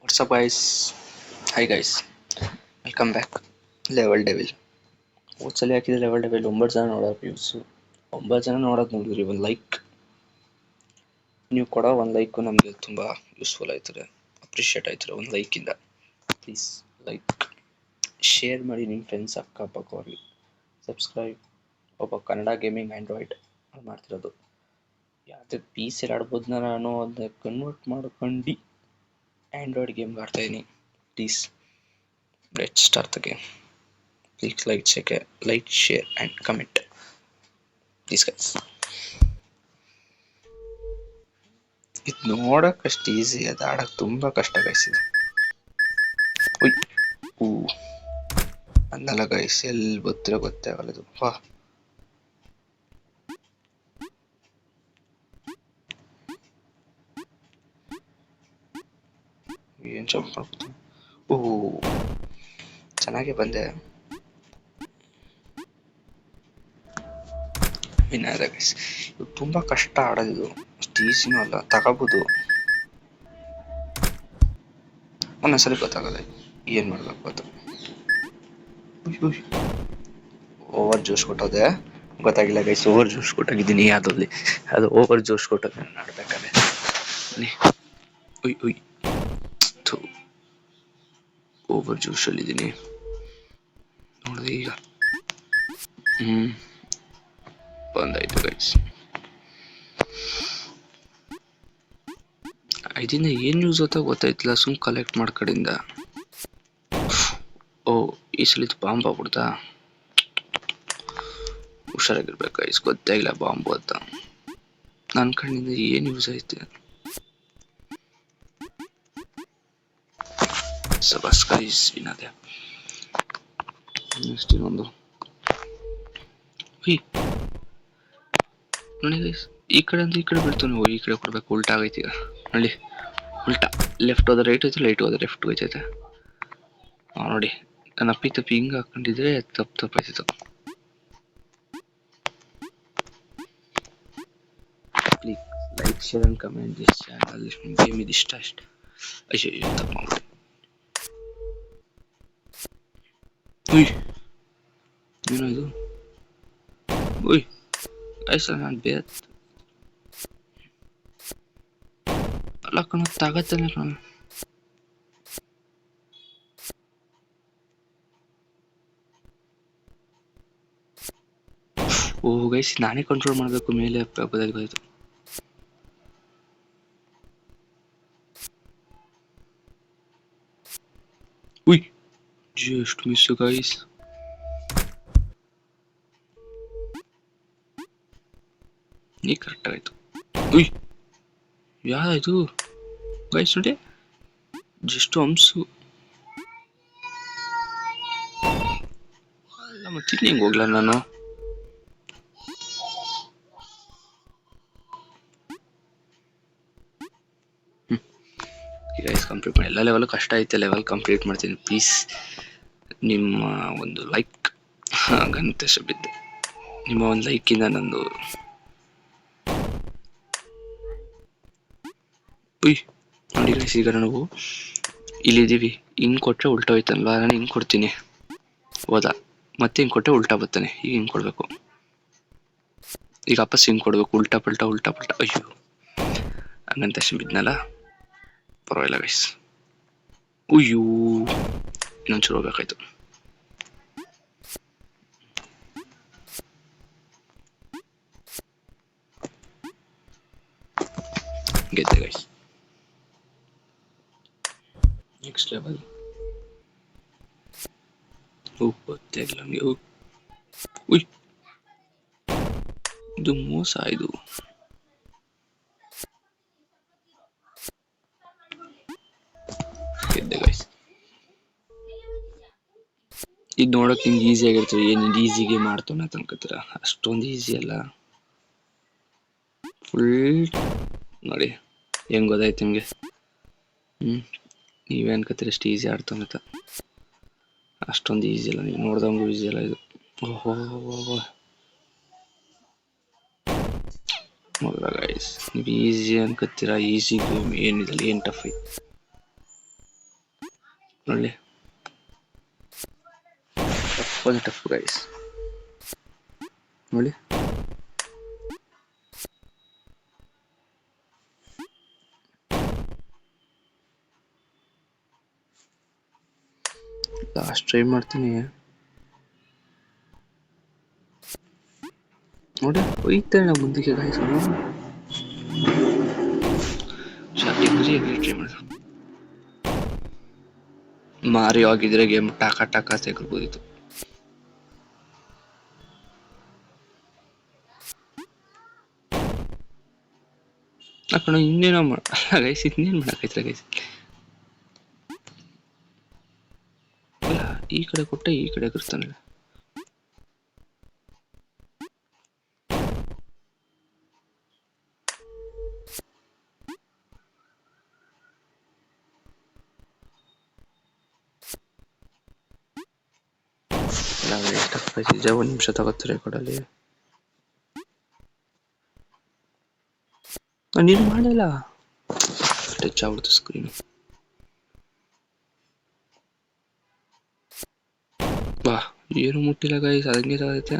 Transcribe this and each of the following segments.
What's up, guys? Hi, guys. Welcome back. Level devil ಹೋದ್ಸಲಿ ಹಾಕಿದ level devil 9 ಜನ ನೋಡೋ ವ್ಯೂಸು. 9 ಜನ ನೋಡೋದು ನೋಡಿದ್ರಿ. ಒಂದು ಲೈಕ್ ನೀವು ಕೊಡೋ ಒಂದು ಲೈಕು ನಮಗೆ ತುಂಬ ಯೂಸ್ಫುಲ್ ಆಯ್ತದೆ, ಅಪ್ರಿಷಿಯೇಟ್ ಆಯ್ತದೆ. ಒಂದು ಲೈಕಿಂದ ಪ್ಲೀಸ್ ಲೈಕ್ ಶೇರ್ ಮಾಡಿ ನಿಮ್ಮ ಫ್ರೆಂಡ್ಸ್ ಅಕ್ಕಪಕ್ಕ ಅವ್ರಿಗೆ. ಸಬ್ಸ್ಕ್ರೈಬ್. ಒಬ್ಬ ಕನ್ನಡ ಗೇಮಿಂಗ್ ಆ್ಯಂಡ್ರಾಯ್ಡ್ ಮಾಡ್ತಿರೋದು. ಯಾವುದೇ ಪಿ ಸಿಲಿ ಆಡ್ಬೋದು ನಾನು ಅದನ್ನ ಕನ್ವರ್ಟ್ ಮಾಡ್ಕೊಂಡು ಆ್ಯಂಡ್ರಾಯ್ಡ್ ಗೇಮ್ಗೆ ಆಡ್ತಾಯಿದ್ದೀನಿ. Please let's start the game. Please like, share and comment. Please guys. ಇದು ನೋಡೋಕೆ ಅಷ್ಟು ಈಸಿ, ಅದು ಆಡೋಕೆ ತುಂಬ ಕಷ್ಟ ಗೈಸ್. ಇದು ಅನ್ನಲ್ಲ ಗೈಸ್, ಎಲ್ಲಿ ಗೊತ್ತೇ ಆಗಲ್ಲ ಇದು. ಏನು ಜಂಪ್ ಮಾಡ್ಬೋದು. ಚೆನ್ನಾಗೇ ಬಂದೆ. ವಿನಾದ ಗೈಸ್, ಇದು ತುಂಬ ಕಷ್ಟ ಆಡೋದು. ಅಷ್ಟು ಈಸಿನೂ ಅಲ್ಲ, ತಗೋಬೋದು. ಒಂದೊಂದ್ಸಲಿ ಗೊತ್ತಾಗಲ್ಲ ಏನು ಮಾಡಬೇಕು ಅದು. ಓವರ್ ಜೋಶ್ ಕೊಟ್ಟೋದೆ, ಗೊತ್ತಾಗಿಲ್ಲ ಗೈಸ್. ಓವರ್ ಜೋಶ್ ಕೊಟ್ಟಾಗಿದ್ದೀನಿ ಯಾವುದಲ್ಲಿ. ಅದು ಓವರ್ ಜೋಶ್ ಕೊಟ್ಟೋದೆ ನಾನು ಆಡ್ಬೇಕಾದ್ರೆ. ಓವರ್ ಜೋಶಲ್ಲಿದ್ದೀನಿ ನೋಡಿದೆ ಈಗ. ಬಂದಾಯ್ತು ಗೈಸ್. ಇದರಿಂದ ಏನು ಯೂಸ್ ಅಂತ ಗೊತ್ತಾಯ್ತಿಲ್ಲ, ಸುಮ್ಮನೆ ಕಲೆಕ್ಟ್ ಮಾಡ್ಕಡಿಂದ. ಈ ಸಲ ಇದು ಬಾಂಬ್ ಆಗ್ಬಿಡ್ತಾ. ಹುಷಾರಾಗಿರ್ಬೇಕು ಗೈಸ್, ಗೊತ್ತೇ ಇಲ್ಲ ಬಾಂಬು ಅಂತ. ನನ್ನ ಕಣ್ಣಿಂದ ಏನು ಯೂಸ್ ಐತೆ. ಸಬಸ್ ಗೈಸ್, ವಿನಾದೆ. ನೆಕ್ಸ್ಟ್ ಇನ್ನೊಂದು. ನೋಡಿ ಗೈಸ್, ಈ ಕಡೆ ಅಂತ ಈ ಕಡೆ ಬಿಡ್ತಾನೆ. ಈ ಕಡೆ ಕೊಡ್ಬೇಕು. ಉಲ್ಟಾ ಆಗೈತಿ ಈಗ ನೋಡಿ. ಉಲ್ಟಾ ಲೆಫ್ಟ್ ಹೋದ್ರೆ ರೈಟ್ ಹೋಯ್ತು, ರೈಟ್ ಹೋದ್ರೆ ಲೆಫ್ಟ್ ಹೋಯ್ತೈತೆ. ನೋಡಿ, ನಾನು ತಪ್ಪಿ ಹಿಂಗೆ ಹಾಕೊಂಡಿದ್ರೆ ತಪ್ಪಾಯ್ತು. Please like, share and comment this channel. Game ಇದು ಇಷ್ಟ ಅಷ್ಟೇ. ಅಯ್ಯೋ ತಪ್ಪು ಮಾಡ್ಬಿಟ್ಟೆ. ಏನೋ ಇದು. ಐಸ ನಾನು ಬೇತ್ ಅಲ್ಲ ಕಣ, ತಾಗತ್ತಾನೆ ಕಣ. ಗೈಸ್, ನಾನೇ ಕಂಟ್ರೋಲ್ ಮಾಡಬೇಕು. ಮೇಲೆ ಬದಲಾಗೋಯ್ತು. Just miss guys. ಈ ಕರೆಕ್ಟ್ ಆಯ್ತು. ಯಾವ್ದಾಯ್ತು ಗೈಸ್ ನೋಡಿ, ಜಸ್ಟ್ ಹಂಸು ಅಲ್ಲ. ಮತ್ತೆ ಹಿಂಗೆ ಹೋಗ್ಲ ನಾನು. ಗೈಸ್ ಕಂಪ್ಲೀಟ್ ಮಾಡಿ. ಎಲ್ಲ ಲೆವೆಲ್ ಕಷ್ಟ ಐತೆ. ಲೆವೆಲ್ ಕಂಪ್ಲೀಟ್ ಮಾಡ್ತೀನಿ. ಪ್ಲೀಸ್ ನಿಮ್ಮ ಒಂದು ಲೈಕ್ ಗಂತೇಶ ಬಿದ್ದೆ. ನಿಮ್ಮ ಒಂದು ಲೈಕಿಂದ ನಂದು ನೋಡಿ ಗೈಸ್. ಈಗ ನಾವು ಇಲ್ಲಿದ್ದೀವಿ. ಹಿಂಗೆ ಕೊಟ್ಟರೆ ಉಲ್ಟಾ ಹೋಯ್ತಲ್ವಾ, ನಾನು ಹಿಂಗೆ ಕೊಡ್ತೀನಿ ಹೋದ. ಮತ್ತೆ ಹಿಂಗೆ ಕೊಟ್ಟರೆ ಉಲ್ಟಾ ಬರ್ತಾನೆ. ಈಗ ಹಿಂಗೆ ಕೊಡಬೇಕು. ಈಗ ವಾಪಸ್ ಹಿಂಗೆ ಕೊಡಬೇಕು. ಉಲ್ಟಾ ಪಲ್ಟಾ. ಅಯ್ಯೋ, ಹಂಗಂತ ಅಷ್ಟು ಬಿದ್ನಲ್ಲ. ಪರವಾಗಿಲ್ಲ ಗೈಸ್. ಇನ್ನೊಂಚೂರು ಹೋಗ್ಬೇಕಾಯ್ತು. ಗೆದ್ದೆ ಗೈಸ್. Next level. ಗೊತ್ತಾಗಿಲ್ಲ ನಮಗೆ. ಇದು ಮೋಸ. ಇದು ಗೆದ್ದೆ ಗೈಸ್. ಇದು ನೋಡೋಕೆ ನಿಮ್ಗೆ ಈಸಿ ಆಗಿರ್ತದೆ. ಏನು ಈಸಿಗೆ ಮಾಡ್ತಾನೆ ಅನ್ಕೋತೀರ, ಅಷ್ಟೊಂದು ಈಸಿ ಅಲ್ಲ. ಫುಲ್ ನೋಡಿ ಹೆಂಗೆ ಗೊತ್ತಾಯ್ತು ನಿಮಗೆ. ನೀವೇ ಅನ್ಕೋತೀರ ಅಷ್ಟು ಈಸಿ ಆಡ್ತಾನೆ ಅಂತ. ಅಷ್ಟೊಂದು ಈಸಿ ಅಲ್ಲ, ನೀವು ನೋಡ್ದಂಗೂ ಈಸಿ ಅಲ್ಲ ಇದು. ನೋಡ್ರ ಗೈಸ್, ನೀವು ಈಸಿ ಅನ್ಕೋತೀರ. ಈಸಿ ಗೇಮ್ ಏನಿದಲ್ಲ, ಏನು ಟಫ್ ಐತೆ. ನೋಡಿ ಟಫ್ ಗೈಸ್ ನೋಡಿ. ಲಾಸ್ಟ್ ಟ್ರೈ ಮಾಡ್ತೀನಿ ನೋಡಿ. ಹೋಯ್ತಾನೆ ನಾವು ಮುಂದಕ್ಕೆ ಗೈಸ್. ಟ್ರೈ ಮಾಡ ಮಾರಿ ಆಗಿದ್ರೆ ಗೇಮ್ ಟಾಕ ತೆಗೆದ್ಬೋದಿತ್ತು. ಕಣ ಇನ್ನೇನೋ ಗೈಸ್, ಇನ್ನೇನು ಮಾಡಕೈತ್ರ ಗೈಸ್. ಅಲ್ಲ ಈ ಕಡೆ ಕೊಟ್ಟೆ ಈ ಕಡೆ ಬರ್ತಾನಲ್ಲ. ನಿಜ 1 ನಿಮಿಷ ತಗೋತಾರೆ ಕೊಡಲಿ. ನೀನು ಮಾಡಲ್ಲ, ಟಚ್ ಆಗ್ಬಿಡ್ತು ಸ್ಕ್ರೀನ್. ಬಾ ಏನು ಮುಟ್ಟಿಲ್ಲ ಗೈಸ್, ಅದಂಗೆ ತಗೋದೈತೆ.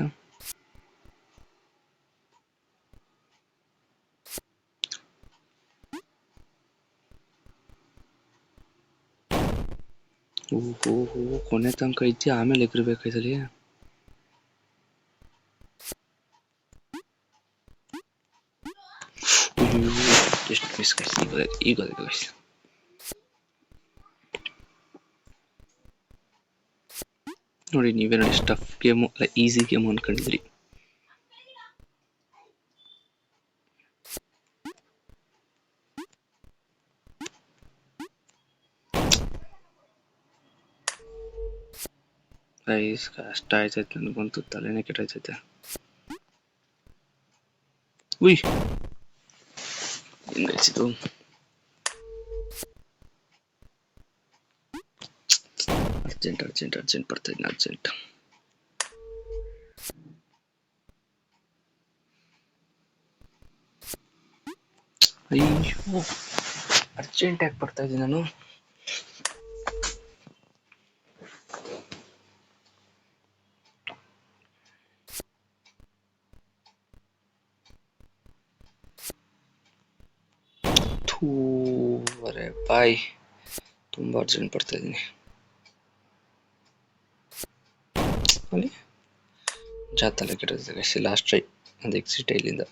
ಓಹೋ ಕೊನೆ ತನಕ ಇದ್ದಿ, ಆಮೇಲೆ ಎಗರ್ಬೇಕಾಯ್ತಲ್ಲಿ. ಎಷ್ಟು ಮಿಸ್ ಗೈಸ್, ಈಗ ಗೈಸ್. ನೋಡಿ ನೀವೇ ನೋಡಿ, ಟಫ್ ಗೇಮು ಅಲ್ಲ ಈಸಿ ಗೇಮು ಅನ್ಕೊಂಡಿದ್ರಿ. ಗೈಸ್ ಕಷ್ಟ ಆಯ್ತೈತೆ ನನಗಂತೂ, ತಲೆನೇ ಕೆಟ್ಟೈತೈತೆ. ಉಯ್ ಹೆಂಗಾಯ್ತು ಅರ್ಜೆಂಟ್ ಬರ್ತಾಯಿದ್ದೀನಿ, ಅರ್ಜೆಂಟ್. ಅಯ್ಯೋ ಅರ್ಜೆಂಟ್ ಯಾಕೆ ಬರ್ತಾ ಇದ್ದೀನಿ ನಾನು. ಅರೆ ಬಾಯ್, ತುಂಬ ಅರ್ಜೆಂಟ್ ಬರ್ತಾ ಇದ್ದೀನಿ. ಅಲ್ಲಿ ಜಾತಲೆ ಕೆಟ್ಟೈತೆ ಲಾಸ್ಟ್ ಟ್ರೈ, ಒಂದು ಎಕ್ಸಿಟ್ ಇಲ್ಲಿಂದ.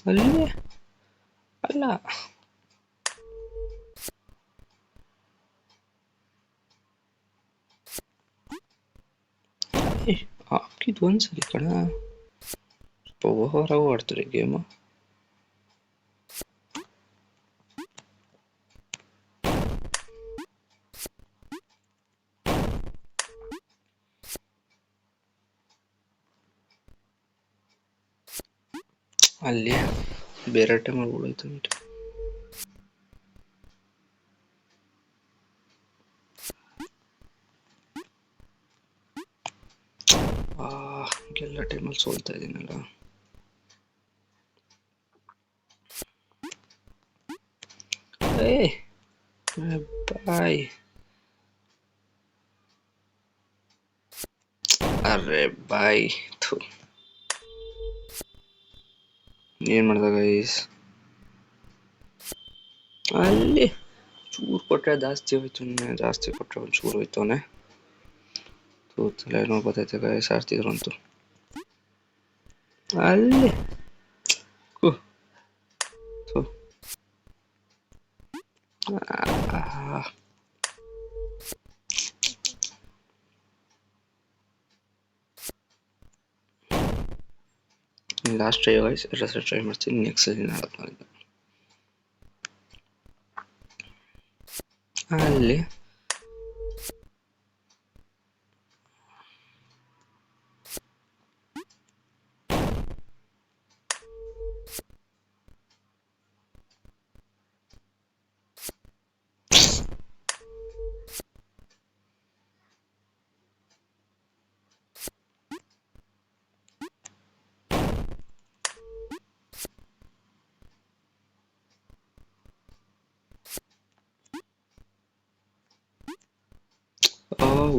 ಅಲ್ಲಿ ಅಲ್ಲ ಹಾಕಿದ್ದು ಒಂದ್ಸಲಿ ಕಣ, ಸ್ವಲ್ಪ ಓವರಾಗೂ ಆಡ್ತಾರೆ ಗೇಮು. ಅಲ್ಲಿ ಬೇರೆ ಟೈಮಲ್ಲಿ ಉಳೋಯ್ತು ಉಂಟು. ಎಲ್ಲ ಟೈಮಲ್ಲಿ ಸೋಲ್ತಾ ಇದ್ದೀನಲ್ಲ. ಬಾಯ್. ಅರೆ ಬಾಯ್, ಏನ್ ಮಾಡ್ದ ಗೈಸ್. ಅಲ್ಲಿ ಚೂರು ಕೊಟ್ಟರೆ ಜಾಸ್ತಿ ಹೋಯ್ತು, ಜಾಸ್ತಿ ಕೊಟ್ಟರೆ ಒಂದು ಚೂರು ಹೋಯ್ತವನೆ. ತೂತಲ್ಲ ಏನೋ ಬರ್ತೈತೆ ಗೈಸ್, ಆಡ್ತಿದ್ರು ಅಂತೂ. ಅಲ್ಲಿ ಲಾಸ್ಟ್ ಟ್ರೈ ಗೈಸ್, ಟ್ರೈ ಮಾಡ್ತೀನಿ. ನೆಕ್ಸ್ಟ್ ಸಲ ಅಲ್ಲಿ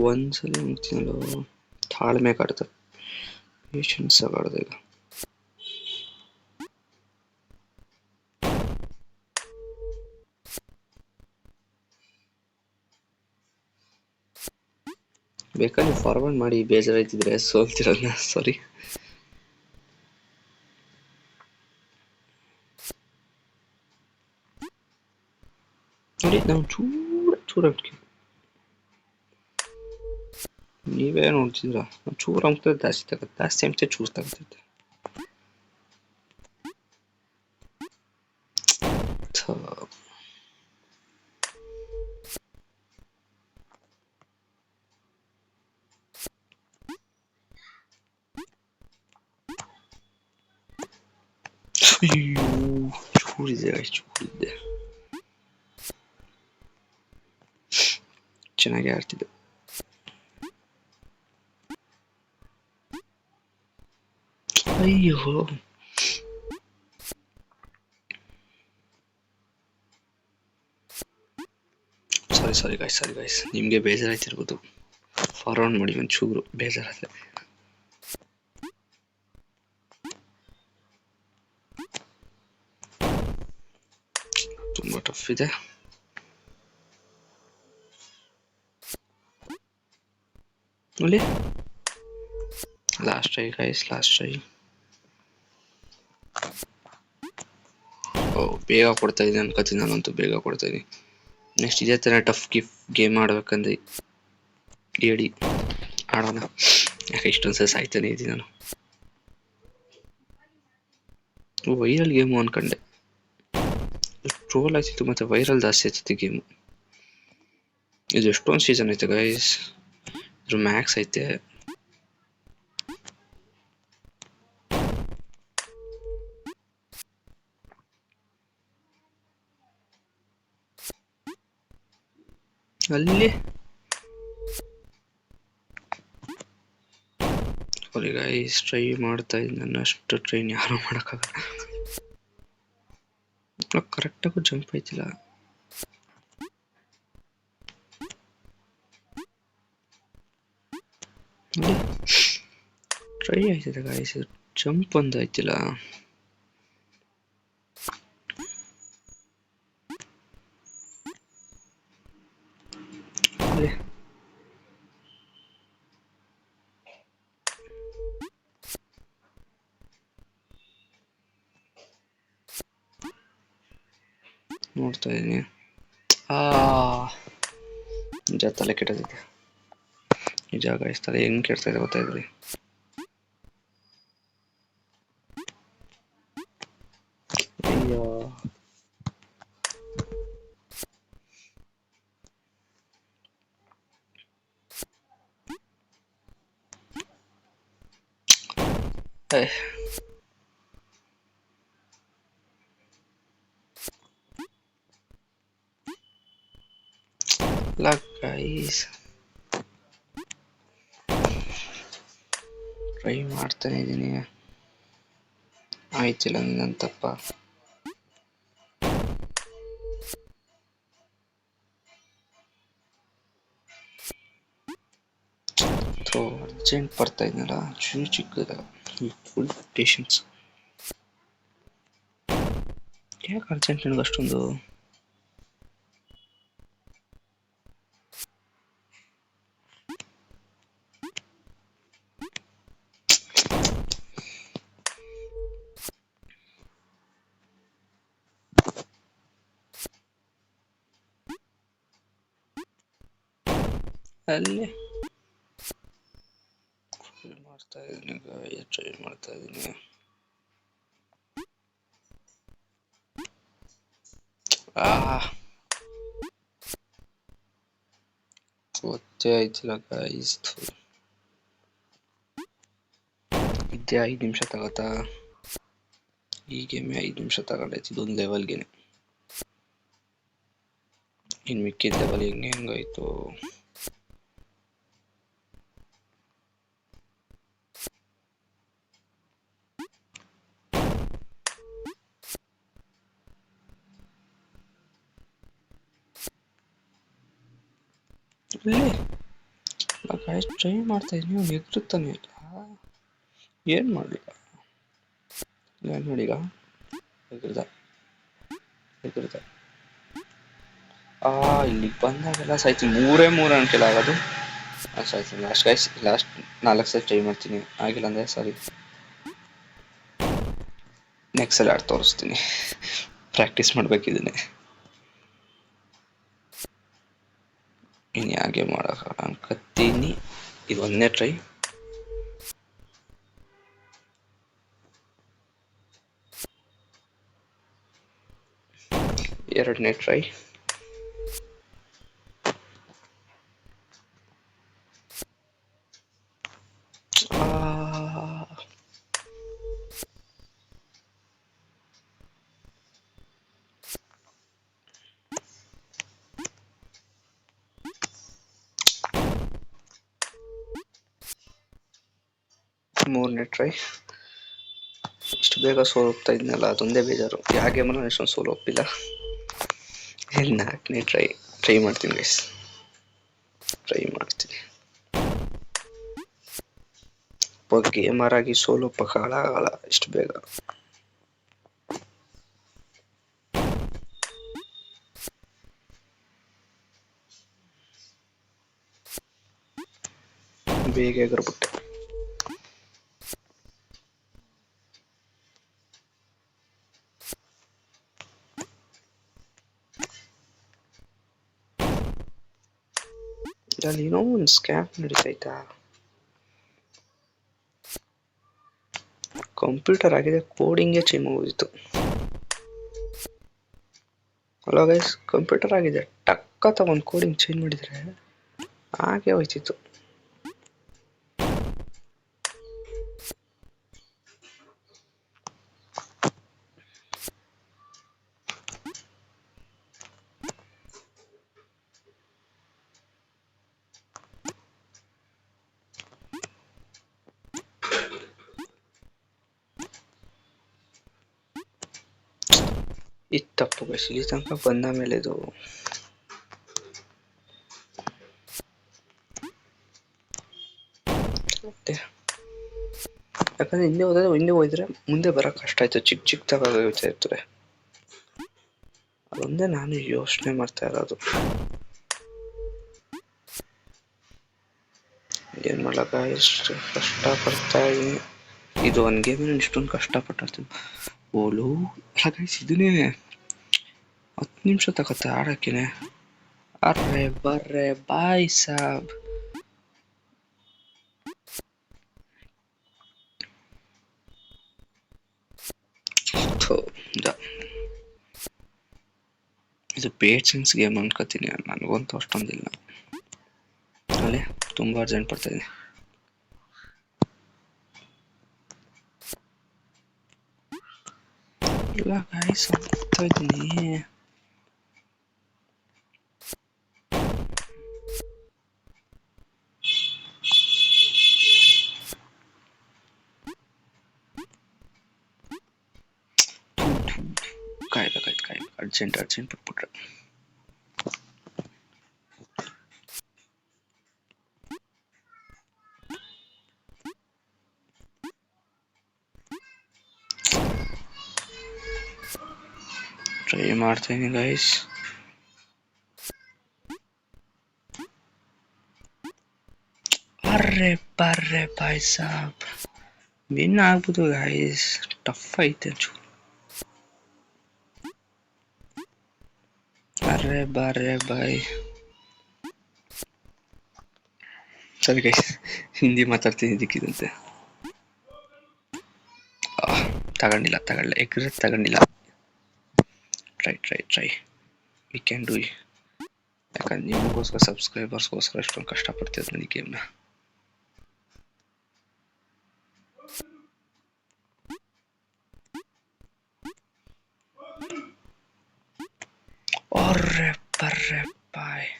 ಒಂದ್ಸಲ ಮುಗ್ತೀನಲ್ಲ, ತಾಳ್ಮೆ ಕಾಡ್ತದೆ, ಪೇಷನ್ಸ್ ಆಗಾಡ್ದೆ ಈಗ. ಬೇಕಾದ್ರೆ ಫಾರ್ವರ್ಡ್ ಮಾಡಿ, ಬೇಜಾರಾಯ್ತಿದ್ರೆ ಸೋಲ್ತಿರೋದನ್ನ. ಸಾರಿ. ನೋಡಿ ನಾವು ಚೂರ ನೀವೇ ನೋಡ್ತಿದ್ರ, ಚೂರ ಅಮ್ತದೆ ಜಾಸ್ತಿ ತಗತ್ತೆ, ಜಾಸ್ತಿ ಅಮ್ತೆ ಚೂರು ತಗತೈತೆ. ಅಯ್ಯೋ ಚೂರಿದ್ದೆ, ಚೆನ್ನಾಗಿ ಆಡ್ತಿದ್ದೆ. ಅಯ್ಯೋ ಸಾರಿ ಗೈಸ್, ನಿಮಗೆ ಬೇಜಾರಾಯ್ತಿರ್ಬೋದು. ಫಾರ್ವರ್ಡ್ ಮಾಡಿ ಒಂಚೂರು ಬೇಜಾರಾದ್ರೆ. ತುಂಬ ಟಫ್ ಇದೆ. ನೋಡಿ last try guys, last try. ಬೇಗ ಕೊಡ್ತಾ ಇದ್ದೀನಿ ಅನ್ಕೋತೀನಿ, ನಾನಂತೂ ಬೇಗ ಕೊಡ್ತಾ ಇದ್ದೀನಿ. ನೆಕ್ಸ್ಟ್ ಇದೇ ಥರ ಟಫ್ ಗೇಮ್ ಆಡ್ಬೇಕಂದ್ರೆ ಹೇಳಿ, ಆಡೋಣ. ಯಾಕೆ ಇಷ್ಟೊಂದ್ಸಲ ಸಾಯ್ತಾನೆ ಇದ್ದೀನಿ ನಾನು. ವೈರಲ್ ಗೇಮು ಅನ್ಕೊಂಡೆ, ಟ್ರೋಲ್ ಆಗ್ತಿತ್ತು ಮತ್ತು ವೈರಲ್ ಜಾಸ್ತಿ ಆಗ್ತಿತ್ತು ಗೇಮು. ಇದು ಎಷ್ಟೊಂದು ಸೀಸನ್ ಐತೆ ಗೈಸ್, ಇದ್ರ ಮ್ಯಾಕ್ಸ್ ಐತೆ. ಅಲ್ಲಿ ಸಾರಿ ಗೈಸ್, ಟ್ರೈ ಮಾಡ್ತಾ ಇದ್ದೀನಿ, ನನ್ನ ಅಷ್ಟು ಟ್ರೈನ್ ಯಾರು ಮಾಡೋಕ್ಕಾಗಲ್ಲ. ಕರೆಕ್ಟಾಗೂ ಜಂಪ್ ಐತಿಲ್ಲ. ಟ್ರೈ ಆಯ್ತಿದೆ ಗೈಸ್, ಜಂಪ್ ಒಂದು ಆಯ್ತಿಲ್ಲ. ನೋಡ್ತಾ ಇದ್ದೀನಿ, ನಿಜ ತಲೆ ಕೆಟ್ಟದಿದೆ. ನಿಜ ಗೈಸ್, ತಲೆ ಹೆಂಗೆ ಕೆಡ್ತಾ ಇದೆ ಗೊತ್ತಾ ಇದ್ರಿ. ಅಯ್ಯೋ ಗೈಸ್, ಟ್ರೈ ಮಾಡ್ತಾನೆ ಇದ್ದೀನಿ, ಆಯ್ತಿಲ್ಲ ನನ್ನ ತಪ್ಪ. ಅರ್ಜೆಂಟ್ ಬರ್ತಾ ಇದ್ನಲ್ಲ, ಚಿಕ್ಕದಾಗ ಫುಲ್ ಪೇಷನ್ಸ್. ಯಾಕೆ ಅರ್ಜೆಂಟ್ ನನಗೆ ಅಷ್ಟೊಂದು? ಅಲ್ಲಿ ಮಾಡ್ತಾ ಇದ್ದೀನಿ, ಟ್ರೈ ಮಾಡ್ತಾ ಇದ್ದೀನಿ. ಗೊತ್ತೇ ಆಯ್ತಿಲ್ಲ ಗೈಸ್. ಇದೇ 5 ನಿಮಿಷ ತಗೋತಾ, ಈ ಗೇಮೇ 5 ನಿಮಿಷ ತಗೊಂಡೈತಿ, ಇದೊಂದು ಲೆವೆಲ್ಗೆನೆ. ಇನ್ನು ಮಿಕ್ಕಿದ ಲೆವೆಲ್ ಹೆಂಗಾಯ್ತು. ಗಾಯ್ಸ್ ಟ್ರೈ ಮಾಡ್ತಾ ಇದ್ದೀನಿ, ನೀವು ಎದುರುತ್ತಾನೆ ಇಲ್ಲ, ಏನು ಮಾಡಲಿ? ಏನು ನೋಡಿ ಈಗ ಎದುರ್ದ ಎದುರ್ದ ಇಲ್ಲಿಗೆ ಬಂದಾಗೆಲ್ಲ ಸಾಯ್ತೀನಿ. ಮೂರು ಅಂಕೆಲ್ಲ ಆಗೋದು ಸಾಯ್ತೀನಿ. ಲಾಸ್ಟ್ ಗೈಸ್, ಲಾಸ್ಟ್ 4 ಸಲ ಟ್ರೈ ಮಾಡ್ತೀನಿ, ಆಗಿಲ್ಲ ಅಂದರೆ ಸಾರಿ, ನೆಕ್ಸ್ಟ್ ಸಲ ಆಡಿ ತೋರಿಸ್ತೀನಿ. ಪ್ರಾಕ್ಟೀಸ್ ಮಾಡ್ಬೇಕಿದ್ದೀನಿ. ಇನ್ನು ಹಾಗೆ ಮಾಡೋಕೆ ಅನ್ಕತ್ತೀನಿ. ಇದು 1ನೇ ಟ್ರೈ. ಎರಡನೇ ಟ್ರೈ. ಮೂರನೇ ಟ್ರೈ. ಇಷ್ಟು ಬೇಗ ಸೋಲು ಹೋಗ್ತಾ ಇದ್ನಲ್ಲ, ಅದೊಂದೇ ಬೇಜಾರು. ಯಾವ ಗೇಮಲ್ಲೂ ನಾನು ಇಷ್ಟೊಂದು ಸೋಲು ಹೋಗ್ತಿಲ್ಲ. 4ನೇ ಟ್ರೈ ಮಾಡ್ತೀನಿ ಗೈಸ್, ಟ್ರೈ ಮಾಡ್ತೀನಿ. ಗೇಮರ್ ಆಗಿ ಸೋಲು ಹಾಳಾಗಲ್ಲ ಇಷ್ಟು ಬೇಗ. ಬೇಗ ಎಗರ್ಬಿಟ್ಟೆ. ಅಲ್ಲಿ ಏನೋ ಒಂದು ಸ್ಕ್ಯಾಮ್ ನಡೀತೈತಾ? ಕಂಪ್ಯೂಟರ್ ಆಗಿದೆ, ಕೋಡಿಂಗೇ ಚೇಂಜ್ ಆಗೋಗಿತ್ತು. ಹಲೋ ಗೈಸ್, ಕಂಪ್ಯೂಟರ್ ಆಗಿದೆ, ಟಕ್ಕ ತಗೊಂಡು ಕೋಡಿಂಗ್ ಚೇಂಜ್ ಮಾಡಿದರೆ ಹಾಗೆ ಹೋಯ್ತಿತ್ತು. ಇದು ತಪ್ಪು ಗೈಸ್, ಇಲ್ಲಿ ತನಕ ಬಂದ ಮೇಲೆ ಇದು ಮತ್ತೆ ಯಾಕಂದ್ರೆ ಹಿಂದೆ ಹೋದ್ರೆ ಮುಂದೆ ಬರೋಕೆ ಕಷ್ಟ ಆಯ್ತು, ಚಿಕ್ಕದಾಗ ಯೋಚನೆ ಇರ್ತದೆ. ಅದೊಂದೇ ನಾನು ಯೋಚನೆ ಮಾಡ್ತಾ ಇರೋದು. ಏನು ಮಾಡಕ್ಕ, ಎಷ್ಟು ಕಷ್ಟಪಡ್ತಾ ಇದ್ದೀನಿ. ಇದು ಒಂದು ಗೇಮ್ ಇಷ್ಟೊಂದು ಕಷ್ಟಪಟ್ಟಿರ್ತೀನಿ. ಓಲು ಗೈಸ್, ಇದನ್ನೇ 10 ನಿಮಿಷ ತಗತ್ತೆ ಆಡೋಕ್ಕೇನೆ. ಅರ್ರೆ ಬರ್ರೆ ಬಾಯ್ ಸಾಬ್. ಇದು ಪೇಷನ್ಸ್ ಗೇಮ್ ಅನ್ಕೋತೀನಿ, ನನಗಂತೂ ಅಷ್ಟೊಂದಿಲ್ಲ. ಅಲ್ಲೇ ತುಂಬ ಅರ್ಜೆಂಟ್ ಪಡ್ತಾಯಿದ್ದೀನಿ. ಇಲ್ಲ ಗಾಯ್ಸ್, ಹೋಗ್ತಾ ಇದ್ದೀನಿ. ಕಾಯ್ಬೇಕಾಯ್ತು, ಅರ್ಜೆಂಟ್ ಬಿಟ್ಬಿಟ್ರೆ. ಟ್ರೈ ಮಾಡ್ತೀನಿ ಗೈಸ್. ಅರ್ರೆ ಬರ್ರೆ ಬಾಯ್ ಸಾಬ್, ವಿನ್ ಆಗ್ಬೋದು ಗೈಸ್, ಟಫ್ ಐತೆ ಚೂರು. ಅರ್ರೆ ಬರ್ರೆ ಬಾಯ್. ಸರಿ ಗೈಸ್, ಹಿಂದಿ ಮಾತಾಡ್ತೀನಿ ಇದಕ್ಕಿದಂತೆ. ತಗೊಂಡಿಲ್ಲ, ಎಗ್ರೆಸ್ ತಗೊಂಡಿಲ್ಲ. Try we can do. ಯಾಕಂದ್ರೆ ನಿಮಗೋಸ್ಕರ, ಸಬ್ಸ್ಕ್ರೈಬರ್ಸ್ಗೋಸ್ಕರ ಎಷ್ಟೊಂದು ಕಷ್ಟಪಡ್ತಿದ್ರು ನನಗೆ ಗೇಮ್ನ. ಅರ್ರೆ ಬರ್ರೆ ಬಾಯ್.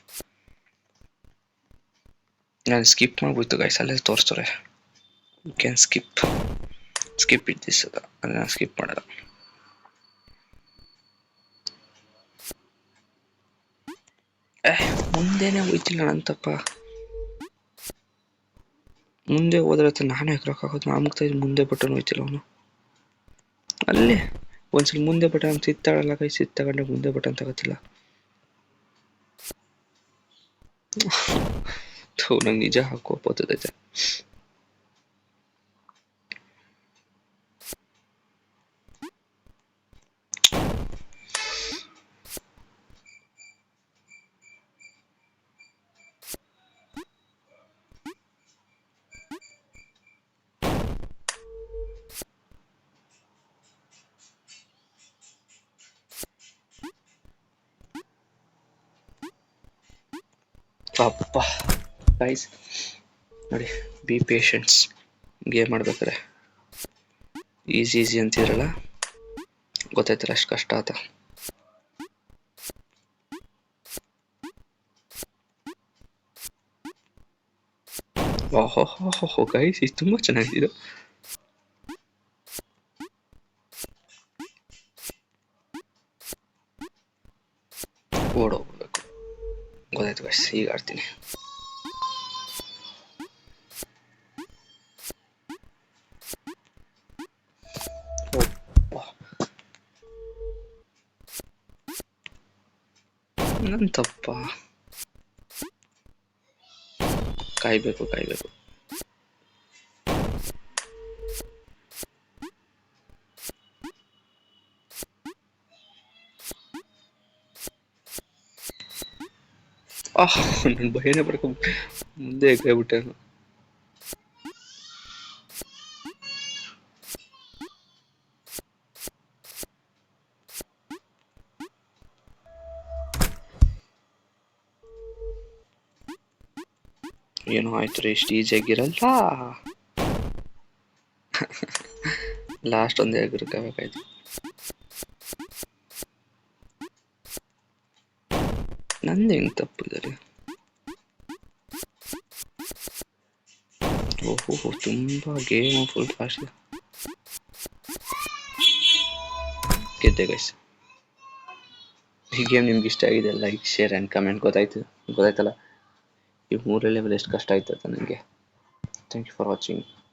ನಾನು ಸ್ಕಿಪ್ ಮಾಡ್ಬೋಯ್ತು ಗೈಸ್, ಅಲ್ಲೇ ತೋರಿಸ್ತಾರೆ you can skip it this ಅದ, ಅದನ್ನ ನಾನು ಸ್ಕಿಪ್ ಮಾಡಲ್ಲ. ಮುಂದೆನೆ ಹೋಯ್ತಿಲ್ಲ ನನ್ನ ತಪ್ಪ. ಮುಂದೆ ಹೋದ್ರೆ ನಾನು ಯಾಕೆ ನಾಮಗ್ತಾ ಇದ್ದು ಮುಂದೆ ಬಟನ್ ಹೋಯ್ತಿಲ್ಲ ಅವನು ಅಲ್ಲೇ ಒಂದ್ಸಲ ಮುಂದೆ ಬಟನ್ ಸಿತ್ತಾಳಲ್ಲ ಕೈ ಸಿತ್ ತಗೊಂಡೆ ಮುಂದೆ ಬಟನ್ ತಗೋತಿಲ್ಲ ನಂಗೆ ನಿಜ ಹಾಕೋಪೋತದೈತೆ ಅಪ್ಪ ಗೈಸ್ ನೋಡಿ ಬಿ ಪೇಷನ್ಸ್ ಗೇಮ್ ಮಾಡ್ಬೇಕಾರೆ ಈಸಿ ಅಂತಿರಲ್ಲ ಗೊತ್ತಾಯ್ತಲ್ಲ ಅಷ್ಟು ಕಷ್ಟ ಆತ ಓಹೋ ಗೈಸ್ ಇದು ತುಂಬ ಚೆನ್ನಾಗಿದ್ದು ಓಡೋಗ್ಬೇಕು ಗೊತ್ತಾಯ್ತು ಗೈಸ್ ಈಗ ಆಡ್ತೀನಿ ನನ್ನ ತಪ್ಪ ಕಾಯ್ಬೇಕು ನನ್ನ ಭಯನೇ ಪಡ್ಕೊಂಡು ಮುಂದೆ ಕಾಯ್ಬಿಟ್ಟೆ ಏನೋ ಆಯ್ತು ರೀ ಇಷ್ಟು ಈಜಿಯಾಗಿರಲ್ಲ ಲಾಸ್ಟ್ ಒಂದೇ ಆಗಿರ್ಬೇಕಾಯ್ತು ನಂದು ಹೆಂಗ್ ತಪ್ಪಿದ್ದಾರೆ ಓಹೋ ತುಂಬಾ ಗೇಮ್ ಫುಲ್ ಫಾಸ್ಟ್ ಗೆದ್ದೆ ಗೈಸ್ ಈ ಗೇಮ್ ನಿಮ್ಗೆ ಇಷ್ಟ ಆಗಿದೆ ಲೈಕ್ ಶೇರ್ ಆ್ಯಂಡ್ ಕಮೆಂಟ್ ಗೊತ್ತಾಯ್ತಲ್ಲ ಈ 3 ಲೆವೆಲ್ ಎಷ್ಟು ಕಷ್ಟ ಆಯ್ತು ನನಗೆ ಥ್ಯಾಂಕ್ ಯು ಫಾರ್ ವಾಚಿಂಗ್